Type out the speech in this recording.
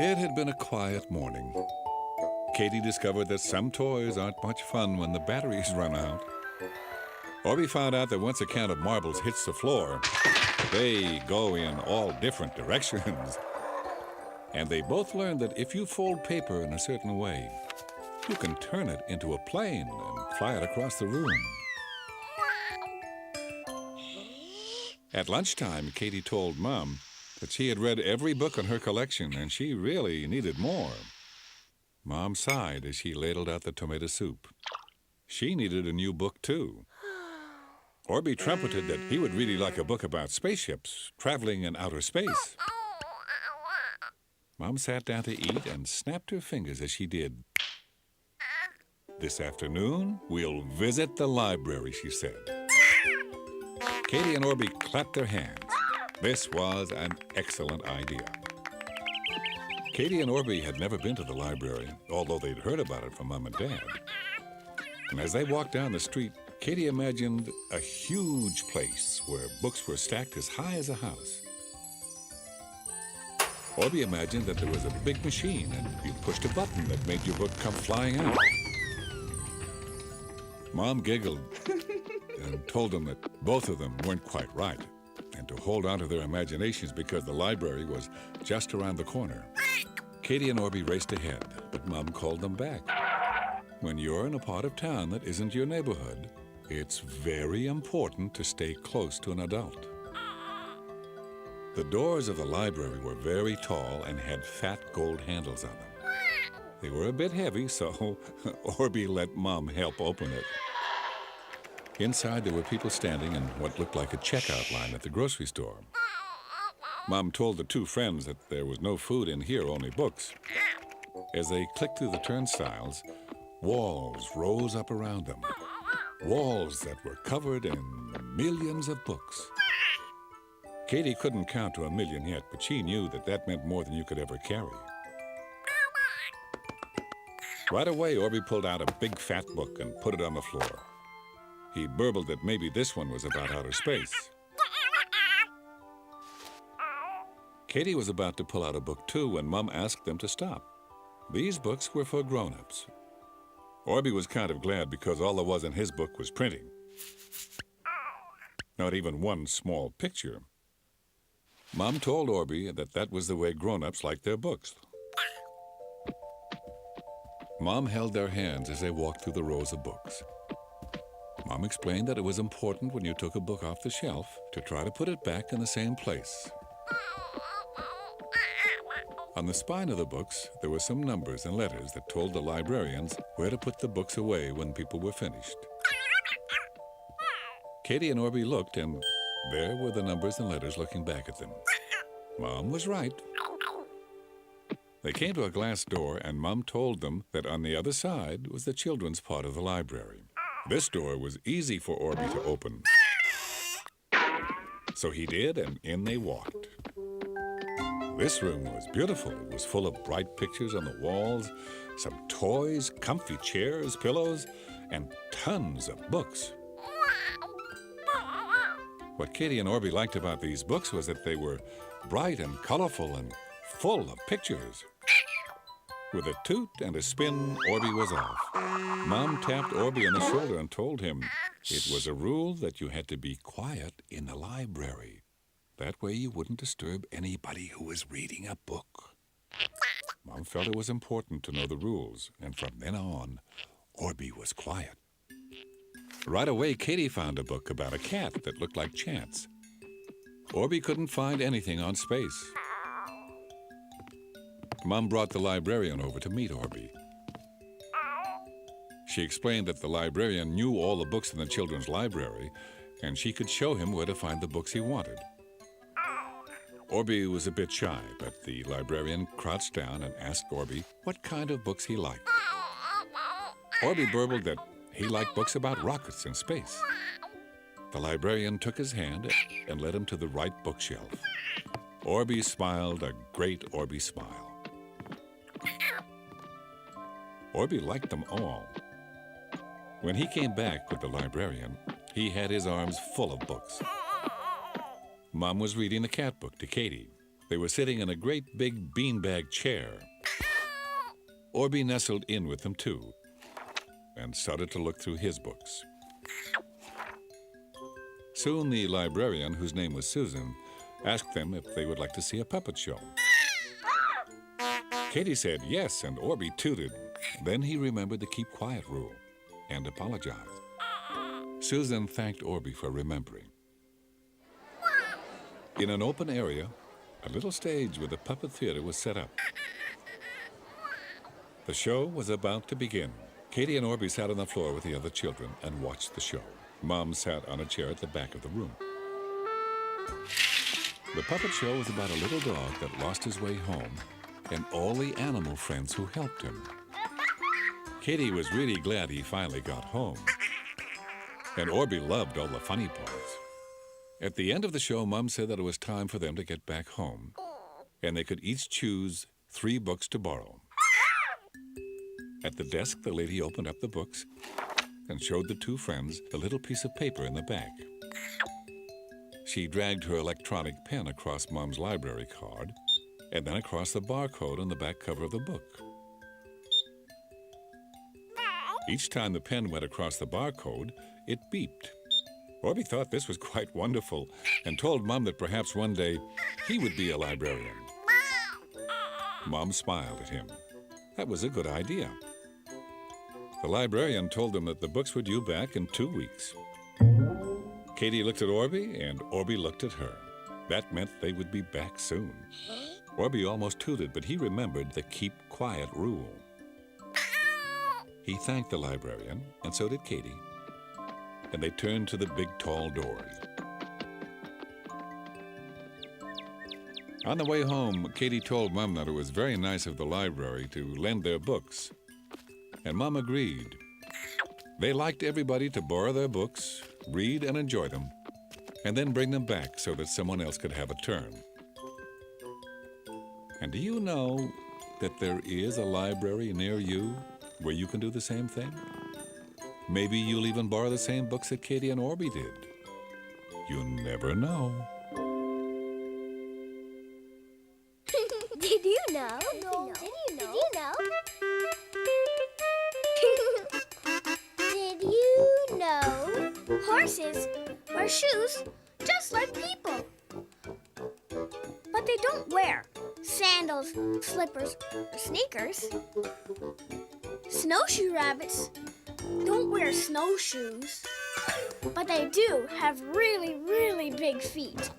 It had been a quiet morning. Katie discovered that some toys aren't much fun when the batteries run out. Orbie found out that once a can of marbles hits the floor, they go in all different directions. And they both learned that if you fold paper in a certain way, you can turn it into a plane and fly it across the room. At lunchtime, Katie told Mom that she had read every book in her collection and she really needed more. Mom sighed as she ladled out the tomato soup. She needed a new book, too. Orbie trumpeted that he would really like a book about spaceships traveling in outer space. Mom sat down to eat and snapped her fingers as she did. This afternoon, we'll visit the library, she said. Katie and Orbie clapped their hands. This was an excellent idea. Katie and Orbie had never been to the library, although they'd heard about it from Mom and Dad. And as they walked down the street, Katie imagined a huge place where books were stacked as high as a house. Orbie imagined that there was a big machine and you pushed a button that made your book come flying out. Mom giggled and told them that both of them weren't quite right and to hold on to their imaginations because the library was just around the corner. Katie and Orbie raced ahead, but Mom called them back. When you're in a part of town that isn't your neighborhood, it's very important to stay close to an adult. The doors of the library were very tall and had fat gold handles on them. They were a bit heavy, so Orbie let Mom help open it. Inside, there were people standing in what looked like a checkout line at the grocery store. Mom told the two friends that there was no food in here, only books. As they clicked through the turnstiles, walls rose up around them. Walls that were covered in millions of books. Katie couldn't count to 1,000,000 yet, but she knew that that meant more than you could ever carry. Right away, Orbie pulled out a big fat book and put it on the floor. He burbled that maybe this one was about outer space. Katie was about to pull out a book too when Mom asked them to stop. These books were for grown-ups. Orbie was kind of glad because all there was in his book was printing. Not even one small picture. Mom told Orbie that that was the way grown-ups liked their books. Mom held their hands as they walked through the rows of books. Mom explained that it was important when you took a book off the shelf to try to put it back in the same place. On the spine of the books, there were some numbers and letters that told the librarians where to put the books away when people were finished. Katie and Orbie looked, and there were the numbers and letters looking back at them. Mom was right. They came to a glass door, and Mom told them that on the other side was the children's part of the library. This door was easy for Orbie to open. So he did, and in they walked. This room was beautiful. It was full of bright pictures on the walls, some toys, comfy chairs, pillows, and tons of books. What Katie and Orbie liked about these books was that they were bright and colorful and full of pictures. With a toot and a spin, Orbie was off. Mom tapped Orbie on the shoulder and told him it was a rule that you had to be quiet in the library. That way you wouldn't disturb anybody who was reading a book. Mom felt it was important to know the rules, and from then on, Orbie was quiet. Right away, Katie found a book about a cat that looked like Chance. Orbie couldn't find anything on space. Mom brought the librarian over to meet Orbie. She explained that the librarian knew all the books in the children's library, and she could show him where to find the books he wanted. Orbie was a bit shy, but the librarian crouched down and asked Orbie what kind of books he liked. Orbie burbled that he liked books about rockets and space. The librarian took his hand and led him to the right bookshelf. Orbie smiled a great Orbie smile. Orbie liked them all. When he came back with the librarian, he had his arms full of books. Mom was reading the cat book to Katie. They were sitting in a great big beanbag chair. Orbie nestled in with them too and started to look through his books. Soon the librarian, whose name was Susan, asked them if they would like to see a puppet show. Katie said yes, and Orbie tooted. Then he remembered the keep quiet rule and apologized. Susan thanked Orbie for remembering. In an open area, a little stage with a puppet theater was set up. The show was about to begin. Katie and Orbie sat on the floor with the other children and watched the show. Mom sat on a chair at the back of the room. The puppet show was about a little dog that lost his way home and all the animal friends who helped him. Katie was really glad he finally got home. And Orbie loved all the funny parts. At the end of the show, Mom said that it was time for them to get back home, and they could each choose 3 books to borrow. At the desk, the lady opened up the books and showed the 2 friends the little piece of paper in the back. She dragged her electronic pen across Mom's library card and then across the barcode on the back cover of the book. Each time the pen went across the barcode, it beeped. Orbie thought this was quite wonderful and told Mom that perhaps one day he would be a librarian. Mom smiled at him. That was a good idea. The librarian told them that the books were due back in 2 weeks. Katie looked at Orbie, and Orbie looked at her. That meant they would be back soon. Orbie almost tooted, but he remembered the keep quiet rule. He thanked the librarian, and so did Katie, and they turned to the big, tall doors. On the way home, Katie told Mom that it was very nice of the library to lend their books, and Mom agreed. They liked everybody to borrow their books, read and enjoy them, and then bring them back so that someone else could have a turn. And do you know that there is a library near you where you can do the same thing? Maybe you'll even borrow the same books that Katie and Orbie did. You never know. Did you know? No. Did you know? Did you know? Horses wear shoes just like people. But they don't wear sandals, slippers, or sneakers. Snowshoe rabbits don't wear snowshoes, but they do have really, really big feet.